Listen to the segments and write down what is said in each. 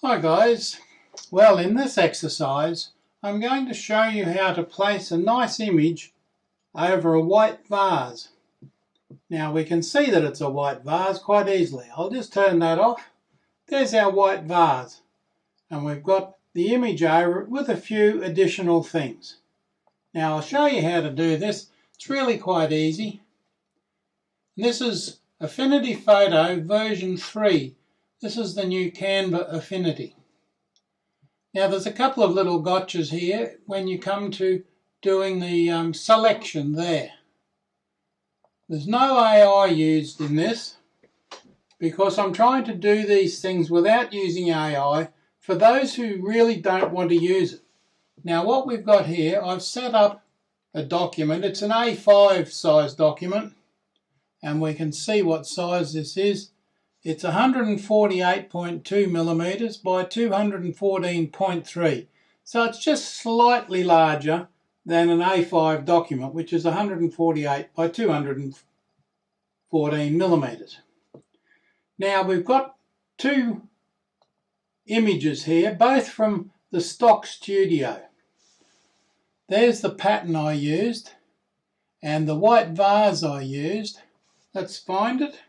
Hi guys, well in this exercise I'm going to show you how to place a nice image over a white vase. Now we can see that it's a white vase quite easily. I'll just turn that off. There's our white vase and we've got the image over it with a few additional things. Now I'll show you how to do this. It's really quite easy. This is Affinity Photo version 3. This is the new Canva Affinity. Now there's a couple of little gotchas here when you come to doing the selection there. There's no AI used in this because I'm trying to do these things without using AI for those who really don't want to use it. Now what we've got here, I've set up a document. It's an A5 size document and we can see what size this is. It's 148.2 millimeters by 214.3. So it's just slightly larger than an A5 document, which is 148 by 214 millimeters. Now we've got two images here, both from the stock studio. There's the pattern I used and the white vase I used. Let's find it.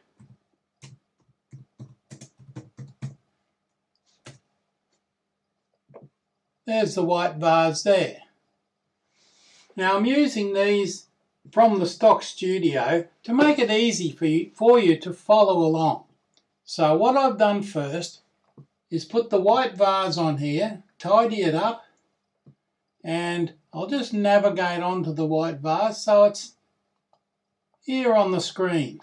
There's the white vase there. Now I'm using these from the stock studio to make it easy for you to follow along. So what I've done first is put the white vase on here, tidy it up, and I'll just navigate onto the white vase so it's here on the screen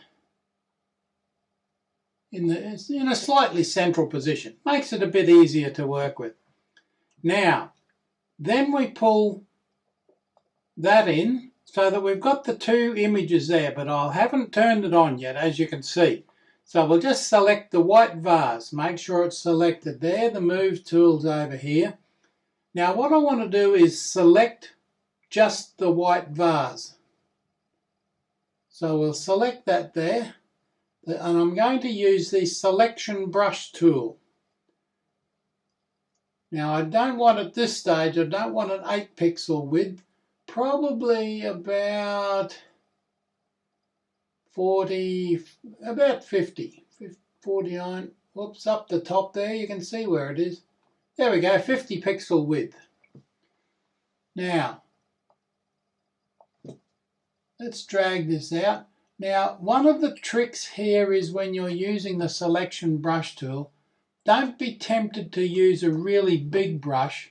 in a slightly central position. Makes it a bit easier to work with. Now, then we pull that in so that we've got the two images there, but I haven't turned it on yet, as you can see. So we'll just select the white vase. Make sure it's selected there. The Move tool's over here. Now what I want to do is select just the white vase. So we'll select that there, and I'm going to use the Selection Brush tool. Now I don't want at this stage, I don't want an 8 pixel width, probably about 40, about 50, 49, whoops, up the top there, you can see where it is. There we go, 50 pixel width. Now, let's drag this out. Now, one of the tricks here is when you're using the Selection Brush tool, don't be tempted to use a really big brush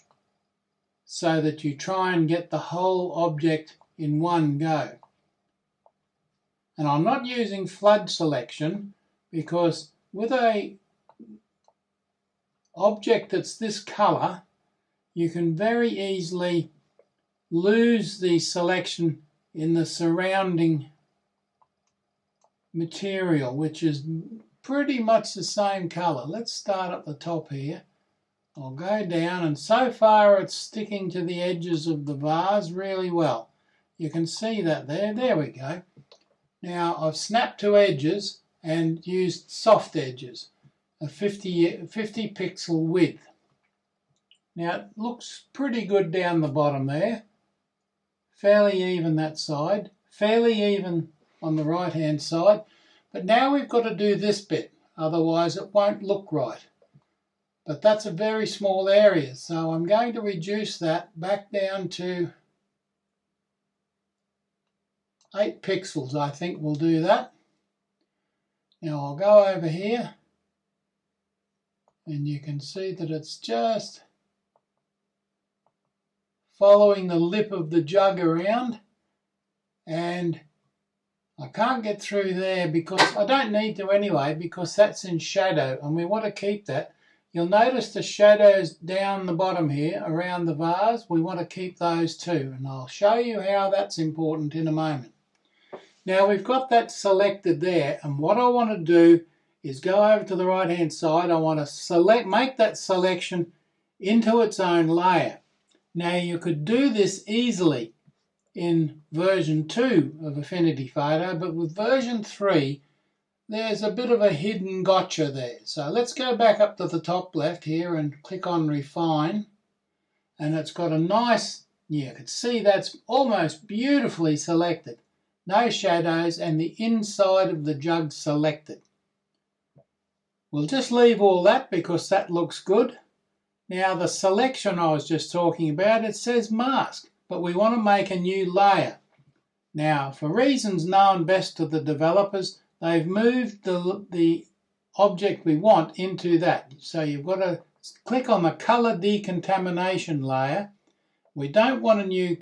so that you try and get the whole object in one go. And I'm not using flood selection because with a object that's this color, you can very easily lose the selection in the surrounding material, which is pretty much the same color. Let's start at the top here. I'll go down, and so far it's sticking to the edges of the vase really well. You can see that there. There we go. Now I've snapped to edges and used soft edges, a 50 pixel width. Now it looks pretty good down the bottom there. Fairly even that side, fairly even on the right hand side. But now we've got to do this bit, otherwise it won't look right. But that's a very small area, so I'm going to reduce that back down to 8 pixels, I think we'll do that. Now I'll go over here and you can see that it's just following the lip of the jug around, and I can't get through there because I don't need to anyway, because that's in shadow and we want to keep that. You'll notice the shadows down the bottom here around the vase. We want to keep those too, and I'll show you how that's important in a moment. Now we've got that selected there, and what I want to do is go over to the right hand side. I want to make that selection into its own layer. Now you could do this easily in version 2 of Affinity Photo, but with version 3 there's a bit of a hidden gotcha there. So let's go back up to the top left here and click on Refine. And it's got a nice, you can see that's almost beautifully selected. No shadows and the inside of the jug selected. We'll just leave all that because that looks good. Now the selection I was just talking about, it says mask, but we want to make a new layer. Now, for reasons known best to the developers, they've moved the object we want into that. So you've got to click on the color decontamination layer. We don't want a new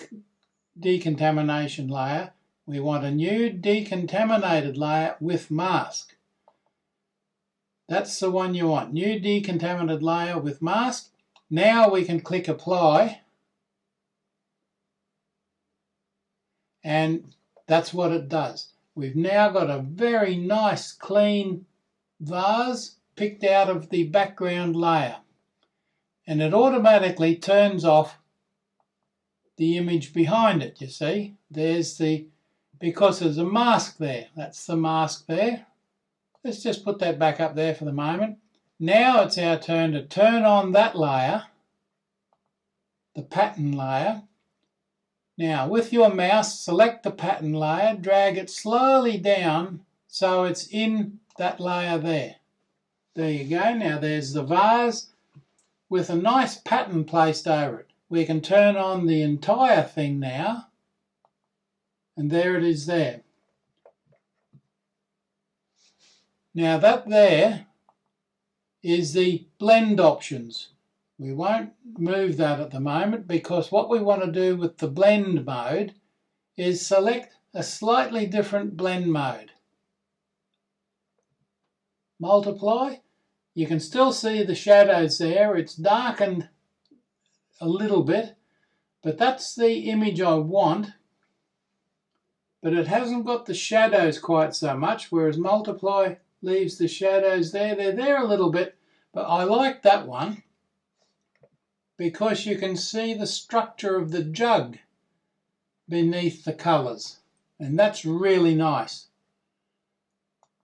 decontamination layer. We want a new decontaminated layer with mask. That's the one you want, new decontaminated layer with mask. Now we can click apply. And that's what it does. We've now got a very nice clean vase picked out of the background layer. And it automatically turns off the image behind it, you see. Because there's a mask there. That's the mask there. Let's just put that back up there for the moment. Now it's our turn to turn on that layer, the pattern layer. Now, with your mouse, select the pattern layer, drag it slowly down so it's in that layer there. There you go. Now there's the vase with a nice pattern placed over it. We can turn on the entire thing now, and there it is there. Now that there is the blend options. We won't move that at the moment because what we want to do with the blend mode is select a slightly different blend mode. Multiply. You can still see the shadows there. It's darkened a little bit, but that's the image I want. But it hasn't got the shadows quite so much, whereas multiply leaves the shadows there. They're there a little bit, but I like that one because you can see the structure of the jug beneath the colours, and that's really nice.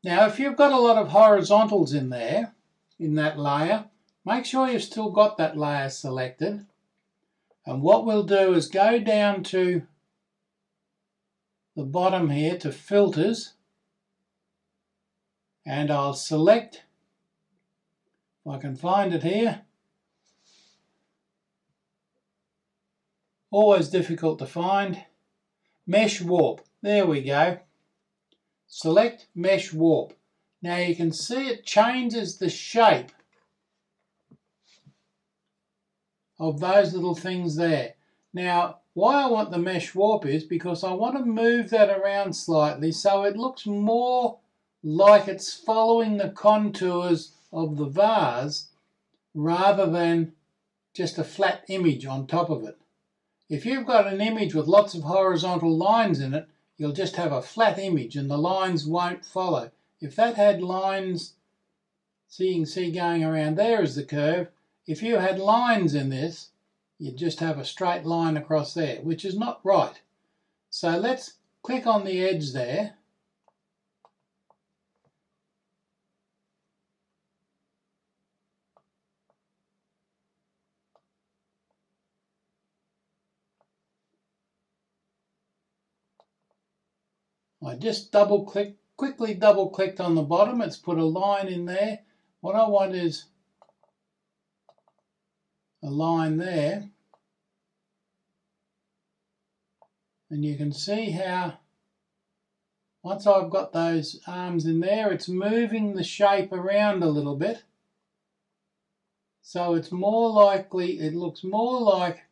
Now, if you've got a lot of horizontals in there, in that layer, make sure you've still got that layer selected. And what we'll do is go down to the bottom here to filters, and I'll select, if I can find it here, always difficult to find, mesh warp. There we go. Select mesh warp. Now you can see it changes the shape of those little things there. Now, why I want the mesh warp is because I want to move that around slightly so it looks more like it's following the contours of the vase rather than just a flat image on top of it. If you've got an image with lots of horizontal lines in it, you'll just have a flat image and the lines won't follow. If that had lines, see, you can see going around there is the curve. If you had lines in this, you'd just have a straight line across there, which is not right. So let's click on the edge there. I just quickly double clicked on the bottom. It's put a line in there. What I want is a line there. And you can see how once I've got those arms in there, it's moving the shape around a little bit. So it's more likely, it looks more like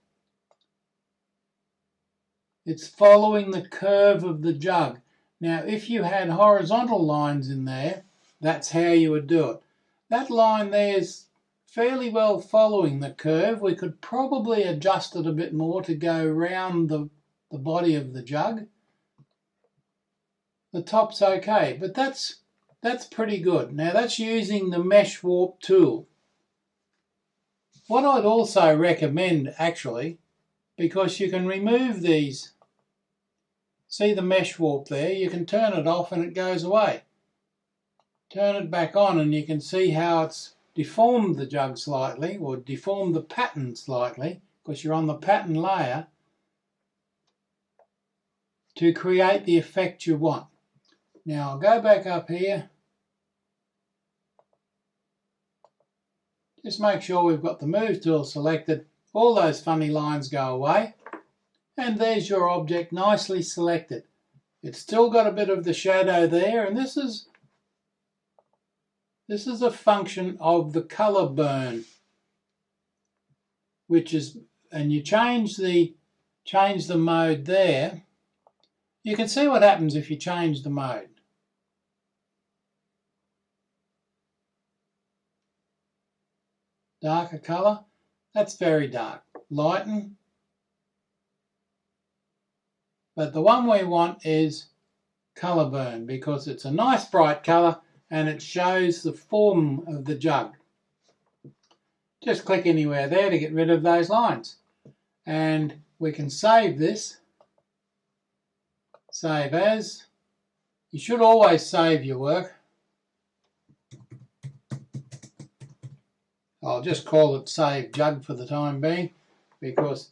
it's following the curve of the jug. Now, if you had horizontal lines in there, that's how you would do it. That line there is fairly well following the curve. We could probably adjust it a bit more to go round the body of the jug. The top's okay, but that's pretty good. Now, that's using the Mesh Warp tool. What I'd also recommend, actually, because you can remove these. See the mesh warp there? You can turn it off and it goes away. turn it back on and you can see how it's deformed the jug slightly, or deformed the pattern slightly, because you're on the pattern layer, to create the effect you want. Now I'll go back up here. Just make sure we've got the move tool selected. All those funny lines go away. And there's your object nicely selected. It's still got a bit of the shadow there, and this is a function of the color burn, which is, and you change the mode there. You can see what happens if you change the mode. Darker color, that's very dark. Lighten. But the one we want is color burn, because it's a nice bright color and it shows the form of the jug. Just click anywhere there to get rid of those lines. And we can save this. Save as. You should always save your work. I'll just call it Save Jug for the time being, because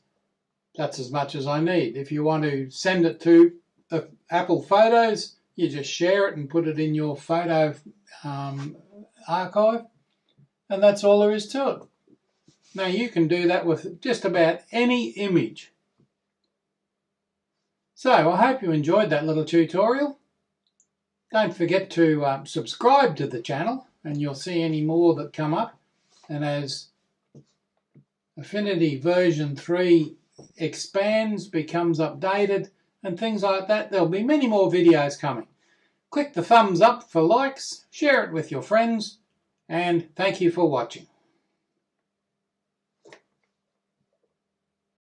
that's as much as I need. If you want to send it to Apple Photos, you just share it and put it in your photo archive, and that's all there is to it. Now you can do that with just about any image. So I hope you enjoyed that little tutorial. Don't forget to subscribe to the channel, and you'll see any more that come up. And as Affinity version 3 expands, becomes updated, and things like that, there'll be many more videos coming. Click the thumbs up for likes, share it with your friends, and thank you for watching.